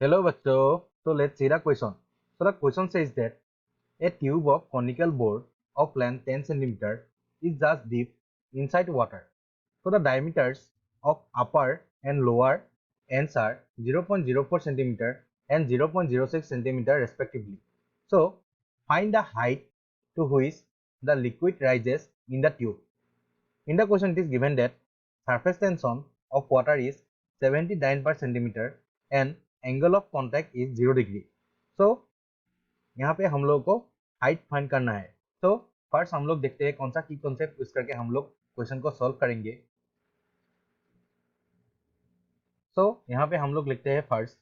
Hello, Bachcho. So let's see the question. So the question says that a tube of conical bore of length 10 cm is just deep inside water. So the diameters of upper and lower ends are 0.04 cm and 0.06 cm respectively. So find the height to which the liquid rises in the tube. In the question, it is given that surface tension of water is 79 per centimeter and angle of contact is 0 degree. So यहाँ पे हम लोग को height find करना है। तो first हम लोग देखते हैं कौन सा की कॉन्सेप्ट यूज करके हम लोग क्वेश्चन को सॉल्व करेंगे। सो यहाँ पे हम लोग लिखते हैं फर्स्ट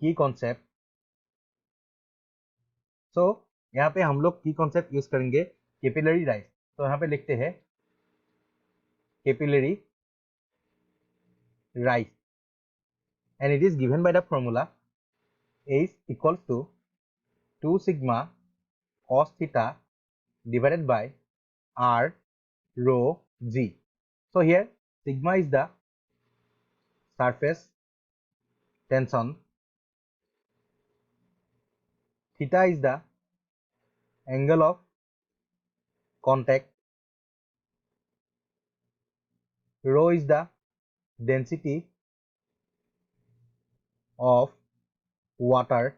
की कॉन्सेप्ट। सो यहाँ पे हम लोग की कॉन्सेप्ट यूज करेंगे कैपिलरी राइज। तो यहाँ पे लिखते हैं capillary rise and it is given by the formula H equals to 2 sigma cos theta divided by R rho g. So here sigma is the surface tension, theta is the angle of contact, rho is the density of water,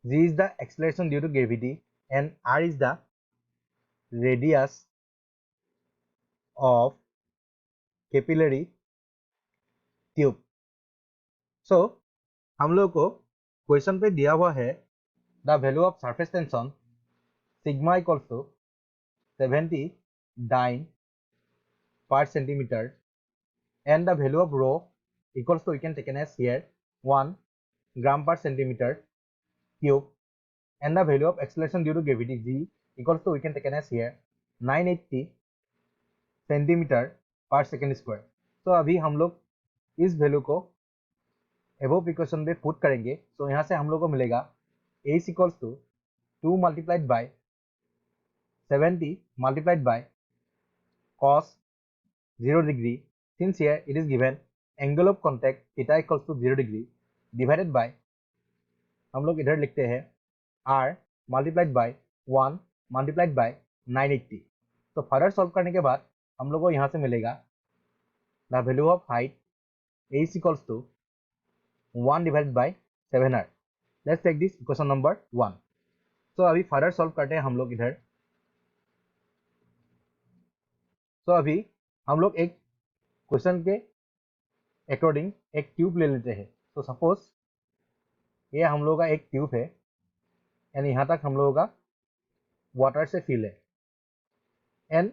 g is the acceleration due to gravity, and R is the radius of capillary tube. So हम लोग को question पे दिया हुआ है the value of surface tension sigma equals to 79 per centimeter and the value of rho equals to, we can take as here 1 gram per centimeter cube and the value of acceleration due to gravity g equals to, we can take as here 980 centimeter per second square. तो अभी हम लोग इस value को above equation में put करेंगे। तो यहाँ से हम लोग को मिलेगा h equals to 2 multiplied by 70 multiplied by cos 0 degree, since here it is given angle of contact theta equals to 0 degree divided by हम लोग इधर लिखते हैं r multiplied by 1 multiplied by 980। तो फर्दर सॉल्व करने के बाद हम लोग को यहाँ से मिलेगा the value of height h equals to 1 divided by 7r। Let's take this equation number 1। तो अभी फर्दर सॉल्व करते हैं हम लोग इधर। तो अभी हम लोग एक क्वेश्चन के अकॉर्डिंग एक ट्यूब ले लेते हैं। तो सपोज ये हम लोगों का एक ट्यूब है एंड यहाँ तक हम लोगों का वाटर से फिल है एंड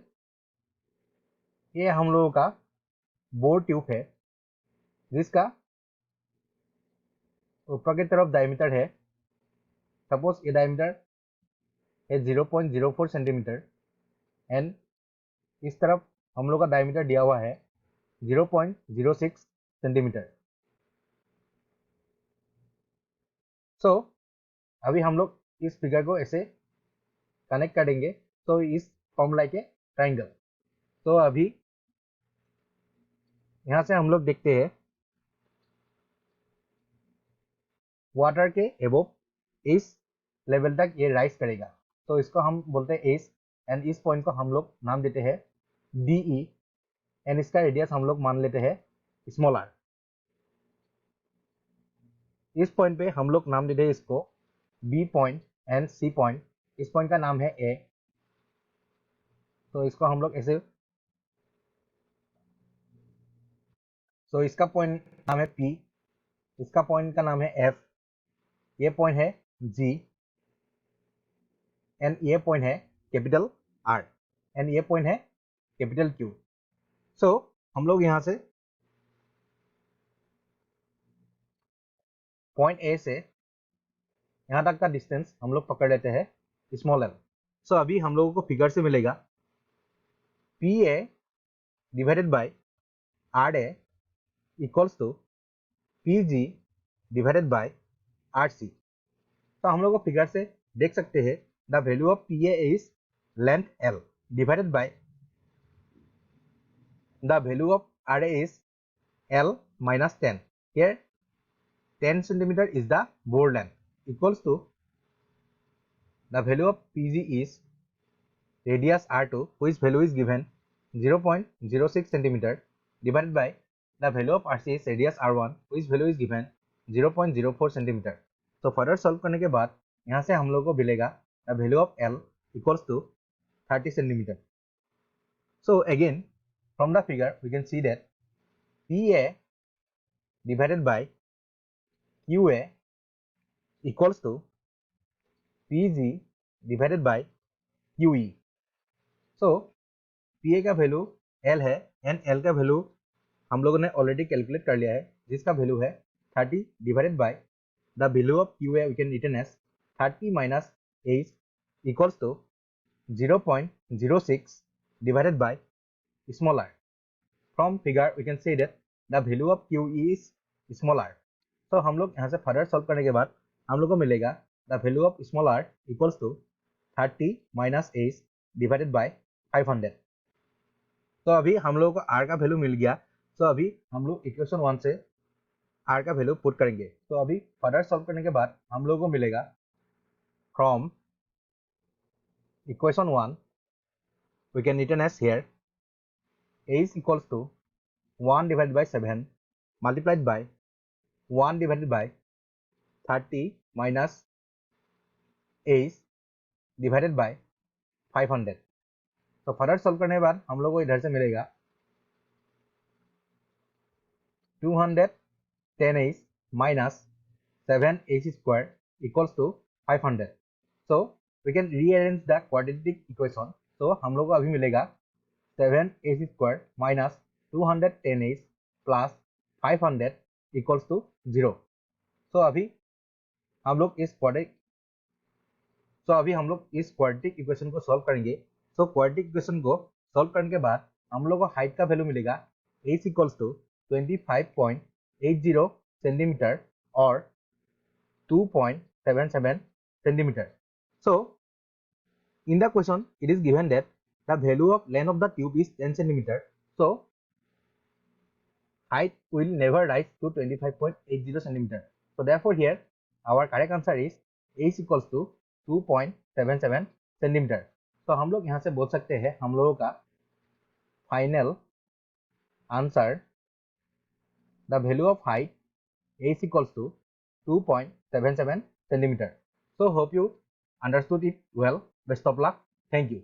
ये हम लोगों का बोर ट्यूब है जिसका ऊपर की तरफ डायमीटर है, सपोज ये डायमीटर है 0.04 सेंटीमीटर एंड इस तरफ हम लोग का डायमीटर दिया हुआ है 0.06 सेंटीमीटर। सो अभी हम लोग इस फिगर को ऐसे कनेक्ट करेंगे तो इस फॉर्मूला के ट्राइंगल। तो अभी यहाँ से हम लोग देखते हैं वाटर के एबोव इस लेवल तक ये राइज करेगा। तो इसको हम बोलते हैं एस एंड इस पॉइंट को हम लोग नाम देते हैं DE एंड इसका रेडियस हम लोग मान लेते हैं स्मॉल r। इस पॉइंट पे हम लोग नाम देते हैं इसको B point and C point. इस पॉइंट का नाम है A। तो इसको हम लोग ऐसे, तो इसका पॉइंट नाम है P, इसका पॉइंट का नाम है F, ये पॉइंट है G एंड ये पॉइंट है कैपिटल R एंड ये पॉइंट है कैपिटल Q। सो हम लोग यहाँ से पॉइंट A से यहाँ तक का डिस्टेंस हम लोग पकड़ लेते हैं स्मॉल l। सो अभी हम लोगों को फिगर से मिलेगा PA divided by RA equals to PG divided by RC। तो हम लोग को फिगर से देख सकते हैं the value of PA is length L divided by the value of RA is L minus 10। Here 10 centimeter is the bore length equals to the value of PG is radius R2 which value is given 0.06 centimeter divided by the value of RC is radius R1 which value is given 0.04 centimeter. So further solve करने के बाद यहाँ से हम लोग को मिलेगा the value of L equals to 30 centimeter. So again from the figure we can see that PA divided by QA equals to PG divided by QE. So PA का वैल्यू L है एंड L का value हम लोगों ने already calculate कर लिया है जिसका वैल्यू है 30 divided by the value of QA we can written as 30 minus 8 equals to 0.06 divided by small r. From figure we can say that the value of QE is small r. So हम लोग यहाँ से further solve करने के बाद हम लोग को मिलेगा the value of small r equals to 30 minus 8 divided by 500. तो अभी हम लोगों को r का वैल्यू मिल गया. तो अभी हम लोग इक्वेशन 1 से r का वैल्यू पुट करेंगे. तो अभी फर्दर सॉल्व करने के बाद हम लोगों को मिलेगा from equation 1 we can written as here a is equals to 1 divided by 7 multiplied by 1 divided by 30 minus 8 divided by 500. तो फर्दर सॉल्व करने के बाद हम लोग को इधर से मिलेगा 210h minus 7h square equals to 500. So we can rearrange the quadratic equation. So हम लोग को अभी मिलेगा 7h square minus 210h plus 500 equals to 0. So अभी हम लोग इस क्वाड्रेटिक इक्वेशन को सॉल्व करेंगे. सो क्वाड्रेटिक इक्वेशन को सॉल्व करने के बाद हम लोग को हाइट का वैल्यू मिलेगा h इक्वल्स टू 25.80 सेंटीमीटर और 2.77 centimeter. So in the question it is given that the value of length of the tube is 10 centimeter. So height will never rise to 25.80 centimeter. So therefore here our correct answer is h equals to 2.77 centimeter. तो हम लोग यहाँ से बोल सकते हैं हम लोगों का final answer the value of height h equals to 2.77 centimeter. So hope you understood it well. Best of luck. Thank you.